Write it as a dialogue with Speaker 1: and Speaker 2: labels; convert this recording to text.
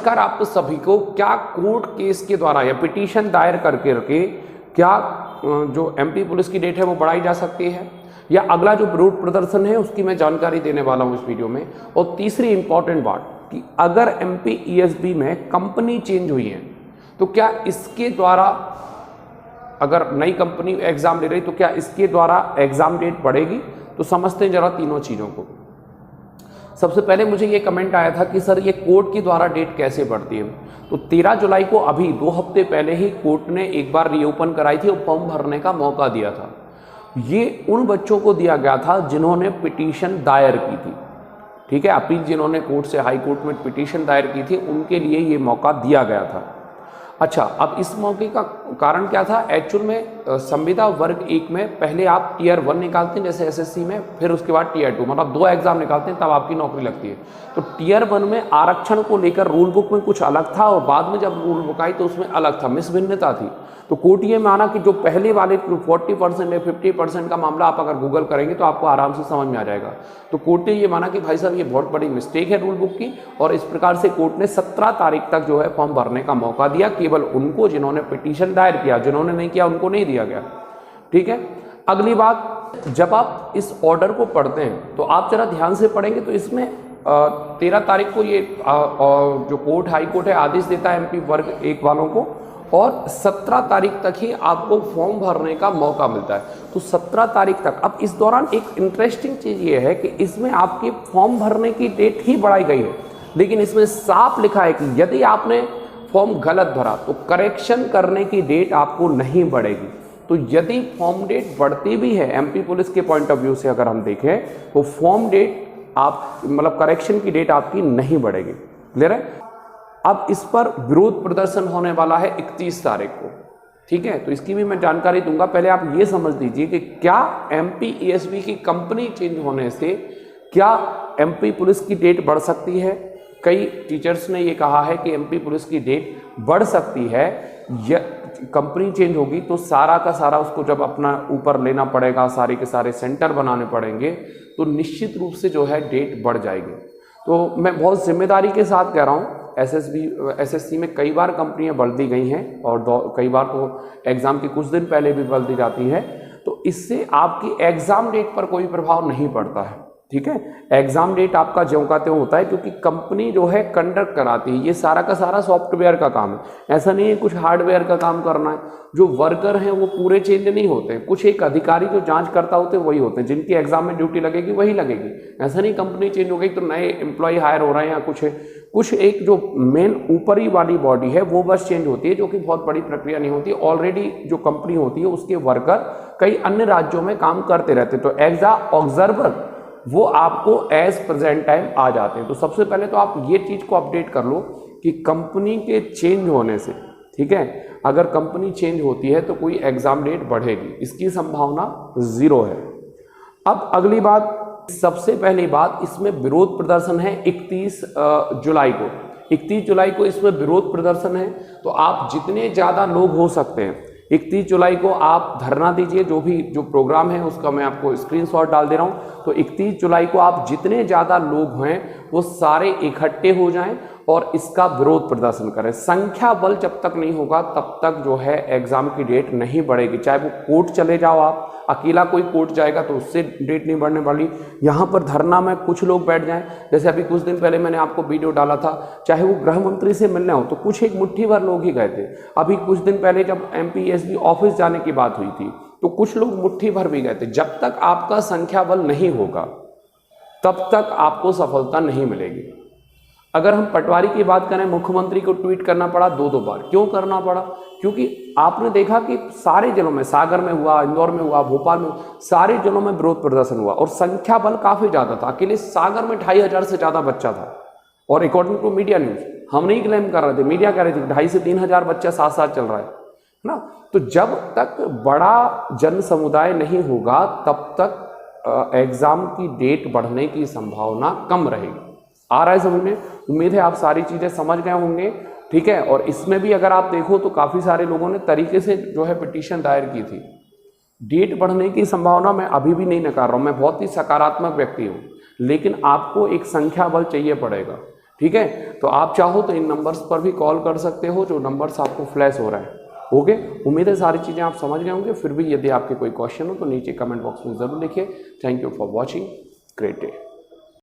Speaker 1: नमस्कार आप सभी को। क्या कोर्ट केस के द्वारा या पिटीशन दायर करके क्या जो एमपी पुलिस की डेट है वो बढ़ाई जा सकती है, या अगला जो विरोध प्रदर्शन है उसकी मैं जानकारी देने वाला हूं इस वीडियो में। और तीसरी इंपॉर्टेंट बात कि अगर एमपी ईएसबी में कंपनी चेंज हुई है तो क्या इसके द्वारा, अगर नई कंपनी एग्जाम ले रही तो क्या इसके द्वारा एग्जाम डेट बढ़ेगी। तो समझते हैं जरा तीनों चीज़ों को। सबसे पहले मुझे ये कमेंट आया था कि सर ये कोर्ट के द्वारा डेट कैसे बढ़ती है। तो 13 जुलाई को अभी 2 हफ्ते पहले ही कोर्ट ने एक बार रीओपन कराई थी और फॉर्म भरने का मौका दिया था। ये उन बच्चों को दिया गया था जिन्होंने पिटीशन दायर की थी, ठीक है, अपील जिन्होंने कोर्ट से हाई कोर्ट में पिटीशन दायर की थी उनके लिए ये मौका दिया गया था। अच्छा, अब इस मौके का कारण क्या था। एक्चुअल में संविदा वर्ग 1 में पहले आप टियर 1 निकालते हैं जैसे एसएससी में, फिर उसके बाद टियर 2, मतलब 2 एग्जाम निकालते हैं तब आपकी नौकरी लगती है। तो टियर 1 में आरक्षण को लेकर रूल बुक में कुछ अलग था और बाद में जब रूल बुक आई तो उसमें अलग था, मिस भिन्नता थी। तो कोर्ट ये माना कि जो पहले वाले 40% या 50% का मामला आप अगर गूगल करेंगे तो आपको आराम से समझ में आ जाएगा। तो कोर्ट ने ये माना कि भाई साहब ये बहुत बड़ी मिस्टेक है रूल बुक की, और इस प्रकार से कोर्ट ने 17 तारीख तक जो है फॉर्म भरने का मौका दिया, केवल उनको जिन्होंने पिटीशन दायर किया, जिन्होंने नहीं किया उनको नहीं दिया गया। ठीक है, अगली बात, जब आप इस ऑर्डर को पढ़ते हैं तो आप जरा ध्यान से पढ़ेंगे तो इसमें 13 तारीख को ये जो कोर्ट हाई कोर्ट है आदेश देता है एमपी वर्ग 1 वालों को, और 17 तारीख तक ही आपको फॉर्म भरने का मौका मिलता है। तो 17 तारीख तक। अब इस दौरान एक इंटरेस्टिंग चीज़ ये है कि इसमें आपकी फॉर्म भरने की डेट ही बढ़ाई गई है, लेकिन इसमें साफ लिखा है कि यदि आपने फॉर्म गलत भरा तो करेक्शन करने की डेट आपको नहीं बढ़ेगी। तो यदि फॉर्म डेट बढ़ती भी है एमपी पुलिस के पॉइंट ऑफ व्यू से अगर हम देखें तो फॉर्म डेट आप मतलब करेक्शन की डेट आपकी नहीं बढ़ेगी। क्लियर है। अब इस पर विरोध प्रदर्शन होने वाला है 31 तारीख को, ठीक है, तो इसकी भी मैं जानकारी दूंगा। पहले आप ये समझ लीजिए कि क्या एमपी ईएसबी की कंपनी चेंज होने से क्या एमपी पुलिस की डेट बढ़ सकती है। कई टीचर्स ने ये कहा है कि एमपी पुलिस की डेट बढ़ सकती है, कंपनी चेंज होगी तो सारा का सारा उसको जब अपना ऊपर लेना पड़ेगा, सारे के सारे सेंटर बनाने पड़ेंगे, तो निश्चित रूप से जो है डेट बढ़ जाएगी। तो मैं बहुत जिम्मेदारी के साथ कह रहा हूँ, एसएससी में कई बार कंपनियां बढ़ दी गई हैं और कई बार तो एग्ज़ाम के कुछ दिन पहले भी बढ़ दी जाती है। तो इससे आपकी एग्ज़ाम डेट पर कोई प्रभाव नहीं पड़ता है, ठीक है। एग्ज़ाम डेट आपका ज्यों का त्यों होता है, क्योंकि कंपनी जो है कंडक्ट कराती है, ये सारा का सारा सॉफ्टवेयर का काम है, ऐसा नहीं है कुछ हार्डवेयर का काम करना है। जो वर्कर हैं वो पूरे चेंज नहीं होते हैं, कुछ एक अधिकारी जो जांच करता होते हैं वही होते हैं, जिनकी एग्जाम में ड्यूटी लगेगी वही लगेगी। ऐसा नहीं कंपनी चेंज हो गई तो नए एम्प्लॉय हायर हो रहे हैं या कुछ है, कुछ एक जो मेन ऊपरी वाली बॉडी है वो बस चेंज होती है, जो कि बहुत बड़ी प्रक्रिया नहीं होती। ऑलरेडी जो कंपनी होती है उसके वर्कर कई अन्य राज्यों में काम करते रहते, तो एज अ ऑब्जर्वर वो आपको एज प्रेजेंट टाइम आ जाते हैं। तो सबसे पहले तो आप ये चीज़ को अपडेट कर लो कि कंपनी के चेंज होने से, ठीक है, अगर कंपनी चेंज होती है तो कोई एग्जाम डेट बढ़ेगी, इसकी संभावना 0 है। अब अगली बात, सबसे पहली बात, इसमें विरोध प्रदर्शन है 31 जुलाई को। 31 जुलाई को इसमें विरोध प्रदर्शन है, तो आप जितने ज़्यादा लोग हो सकते हैं 31 जुलाई को आप धरना दीजिए। जो प्रोग्राम है उसका मैं आपको स्क्रीनशॉट डाल दे रहा हूँ। तो 31 जुलाई को आप जितने ज़्यादा लोग हैं वो सारे इकट्ठे हो जाएं और इसका विरोध प्रदर्शन करें। संख्या बल जब तक नहीं होगा तब तक जो है एग्जाम की डेट नहीं बढ़ेगी। चाहे वो कोर्ट चले जाओ, आप अकेला कोई कोर्ट जाएगा तो उससे डेट नहीं बढ़ने वाली। यहाँ पर धरना में कुछ लोग बैठ जाएं, जैसे अभी कुछ दिन पहले मैंने आपको वीडियो डाला था, चाहे वो गृह मंत्री से मिलने हो तो कुछ एक मुट्ठी भर लोग ही गए थे। अभी कुछ दिन पहले जब एमपी ईएसबी ऑफिस जाने की बात हुई थी तो कुछ लोग मुट्ठी भर भी गए थे। जब तक आपका संख्या बल नहीं होगा तब तक आपको सफलता नहीं मिलेगी। अगर हम पटवारी की बात करें, मुख्यमंत्री को ट्वीट करना पड़ा 2-2 बार। क्यों करना पड़ा? क्योंकि आपने देखा कि सारे जिलों में, सागर में हुआ, इंदौर में हुआ, भोपाल में, सारे जिलों में विरोध प्रदर्शन हुआ और संख्या बल काफी ज्यादा था। अकेले सागर में 2500 से ज्यादा बच्चा था, और अकॉर्डिंग टू मीडिया न्यूज, हम नहीं क्लेम कर रहे थे, मीडिया कह रही थी 2500 से 3000 बच्चा साथ साथ चल रहा है ना। तो जब तक बड़ा जन समुदाय नहीं होगा तब तक एग्जाम की डेट बढ़ने की संभावना कम रहेगी। आ रहा है समझ में? उम्मीद है आप सारी चीजें समझ गए होंगे, ठीक है। और इसमें भी अगर आप देखो तो काफी सारे लोगों ने तरीके से जो है पिटीशन दायर की थी। डेट बढ़ने की संभावना मैं अभी भी नहीं नकार रहा हूं, मैं बहुत ही सकारात्मक व्यक्ति हूं, लेकिन आपको एक संख्या बल चाहिए पड़ेगा। ठीक है, तो आप चाहो तो इन नंबर्स पर भी कॉल कर सकते हो जो नंबर्स आपको फ्लैश हो रहा है। ओके, उम्मीद है सारी चीज़ें आप समझ गए होंगे। फिर भी यदि आपके कोई क्वेश्चन हो तो नीचे कमेंट बॉक्स में ज़रूर लिखिए। Thank you for watching, great day.